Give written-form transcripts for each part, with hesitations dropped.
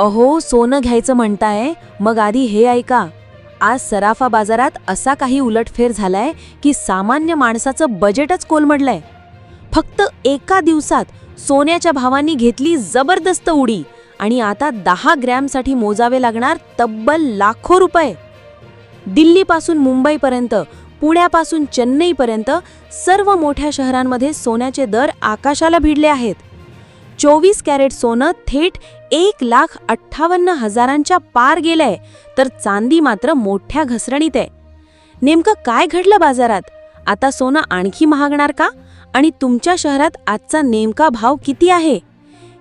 अहो, सोनं घ्यायचं म्हणताय, मग आधी हे ऐका. आज सराफा बाजारात असा काही उलटफेर झालाय की सामान्य माणसाचं बजेटच कोलमडलंय. फक्त एका दिवसात सोन्याच्या भावांनी घेतली जबरदस्त उडी आणि आता 10 ग्रॅमसाठी मोजावे लागणार तब्बल लाखो रुपये. दिल्लीपासून मुंबईपर्यंत, पुण्यापासून चेन्नईपर्यंत सर्व मोठ्या शहरांमध्ये सोन्याचे दर आकाशाला भिडले आहेत. 24 कॅरेट सोनं थेट 1,58,000च्या पार गेलंय, तर चांदी मात्र मोठ्या घसरणीत आहे. नेमकं काय घडलं बाजारात? आता सोनं आणखी महागणार का? आणि तुमच्या शहरात आजचा नेमका भाव किती आहे?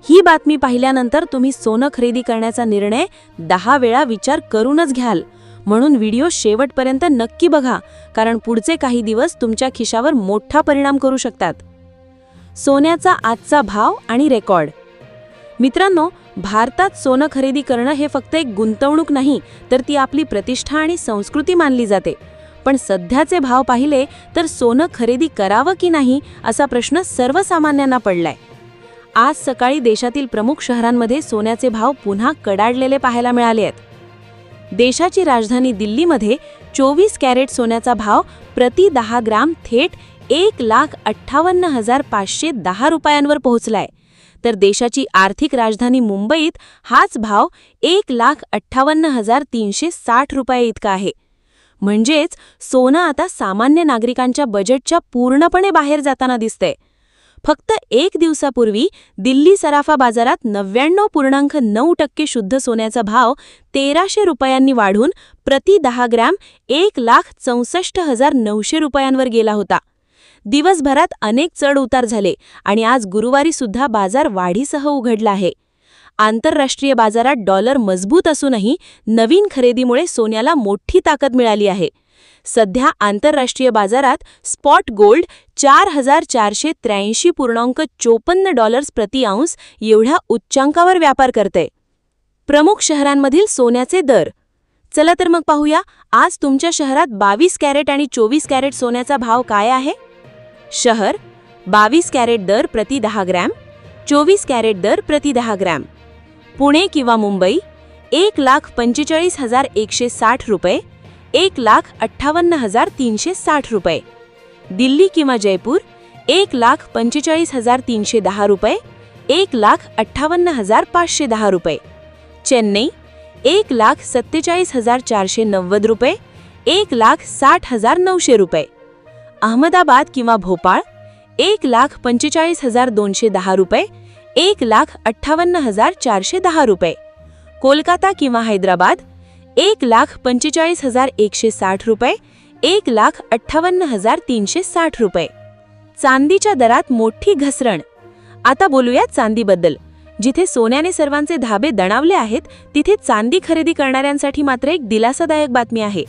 ही बातमी पाहिल्यानंतर तुम्ही सोनं खरेदी करण्याचा निर्णय 10 वेळा विचार करूनच घ्याल. म्हणून व्हिडिओ शेवटपर्यंत नक्की बघा, कारण पुढचे काही दिवस तुमच्या खिशावर मोठा परिणाम करू शकतात. सोन्याचा आजचा भाव आणि रेकॉर्ड. मित्रांनो, भारतात सोनं खरेदी करणं हे फक्त एक गुंतवणूक नाही, तर ती आपली प्रतिष्ठा आणि संस्कृती मानली जाते. पण सध्याचे भाव पाहिले तर सोनं खरेदी करावं की नाही असा प्रश्न सर्वसामान्यांना पडलाय. आज सकाळी देशातील प्रमुख शहरांमध्ये सोन्याचे भाव पुन्हा कडाडलेले पाहायला मिळाले आहेत. देशाची राजधानी दिल्लीमध्ये 24 कॅरेट सोन्याचा भाव प्रति 10 ग्राम थेट 1,58,510 रुपयांवर पोहोचलाय, तर देशाची आर्थिक राजधानी मुंबईत हाच भाव 1,58,360 रुपये इतका आहे. म्हणजेच सोनं आता सामान्य नागरिकांच्या बजेटच्या पूर्णपणे बाहेर जाताना दिसतंय. फक्त एक दिवसापूर्वी दिल्ली सराफा बाजारात 99.9% शुद्ध सोन्याचा भाव 1,300 रुपयांनी वाढून प्रति 10 ग्रॅम 1,64,900 रुपयांवर गेला होता. दिवसभरात अनेक चढ उतार झाले आणि आज गुरुवारी सुद्धा बाजार वाढीसह उघडला आहे. आंतरराष्ट्रीय बाजारात डॉलर मजबूत असूनही नवीन खरेदीमुळे सोन्याला मोठी ताकद मिळाली आहे. सध्या आंतरराष्ट्रीय बाजारात स्पॉट गोल्ड $4,483.54 प्रति औंस एवढ्या उच्चांकावर व्यापार करते. प्रमुख शहरांमधील सोन्याचे दर. चला तर मग पाहूया, आज तुमच्या शहरात 22 कॅरेट आणि 24 कॅरेट सोन्याचा भाव काय आहे. शहर: 22 कॅरेट दर प्रति 10 ग्रॅम, 24 कॅरेट दर प्रति 10 ग्रॅम. पुणे किंवा मुंबई: 1,45,160 रुपये, 1,58,360 रुपये. दिल्ली किंवा जयपूर: 1,45,310 रुपये, 1,58,510 रुपये. चेन्नई: 1,47,490 रुपये, 1,60,900 रुपये. अहमदाबाद किंवा भोपाळ: 1,45,210 रुपये, 1,58,410 रुपये. कोलकाता किंवा हैदराबाद: 1,45,160 रुपये, 1,58,360 रुपये. चांदीच्या दरात मोठी घसरण. आता बोलूया चांदीबद्दल. जिथे सोन्याने सर्वांचे धाबे दणावले आहेत, तिथे चांदी खरेदी करणाऱ्यांसाठी मात्र एक दिलासादायक बातमी आहे.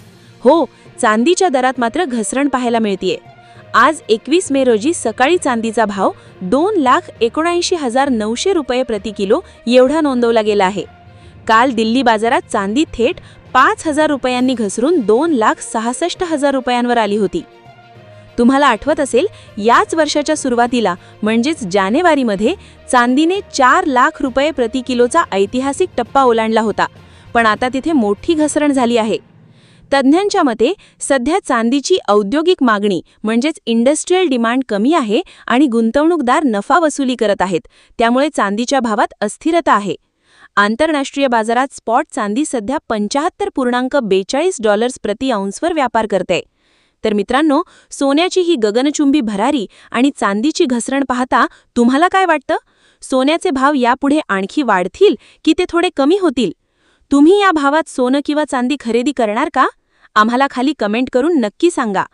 हो, चांदीच्या दरात मात्र घसरण पाहायला मिळतेय. आज 21 मे रोजी सकाळी चांदीचा भाव 2,79,900 रुपये प्रति किलो एवढा नोंदवला गेला आहे. काल दिल्ली बाजारात चांदी थेट 5,000 रुपयांनी घसरून 2,66,000 रुपयांवर आली होती. तुम्हाला आठवत असेल, याच वर्षाच्या सुरुवातीला म्हणजेच जानेवारीमध्ये चांदीने 4 लाख रुपये प्रति किलोचा ऐतिहासिक टप्पा ओलांडला होता. पण आता तिथे मोठी घसरण झाली आहे. तज्ज्ञांच्या मते सध्या चांदीची औद्योगिक मागणी म्हणजेच इंडस्ट्रियल डिमांड कमी आहे आणि गुंतवणूकदार नफा वसुली करत आहेत. त्यामुळे चांदीच्या भावात अस्थिरता आहे. आंतरराष्ट्रीय बाजारात स्पॉट चांदी सध्या $75.42 प्रति औंसवर व्यापार करते. तर मित्रांनो, सोन्याची ही गगनचुंबी भरारी आणि चांदीची घसरण पाहता तुम्हाला काय वाटतं? सोन्याचे भाव यापुढे आणखी वाढतील की ते थोडे कमी होतील? तुम्ही या भावात सोनं किंवा चांदी खरेदी करणार का? आम्हाला खाली कमेंट करून नक्की सांगा.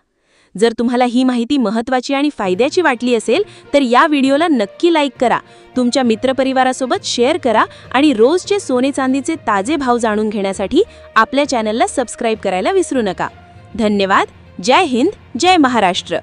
जर तुम्हाला ही माहिती महत्त्वाची आणि फायद्याची वाटली असेल तर या व्हिडिओला नक्की लाईक करा, तुमच्या मित्रपरिवारासोबत शेअर करा आणि रोजचे सोने चांदीचे ताजे भाव जाणून घेण्यासाठी आपल्या चॅनलला सबस्क्राईब करायला विसरू नका. धन्यवाद. जय हिंद, जय महाराष्ट्र.